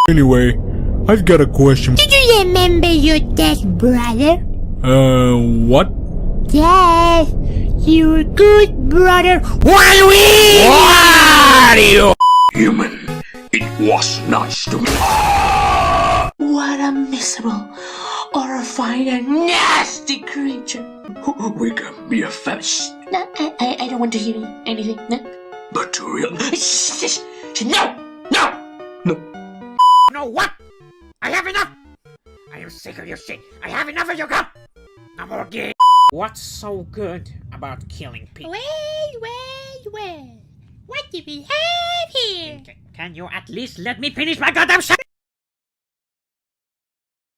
Anyway, I've got a question. Do you remember your dead brother? What? Yes, your good brother. What are you? Human, it was nice to meet you. What a miserable, horrifying, and nasty creature. We can be a first. No, I don't want to hear anything. No. But to real. Shh, no! No, what? I have enough! I am sick of your shit. I have enough of your gum! No more gay. What's so good about killing people? Well. What do we have here? Can you at least let me finish my goddamn shit?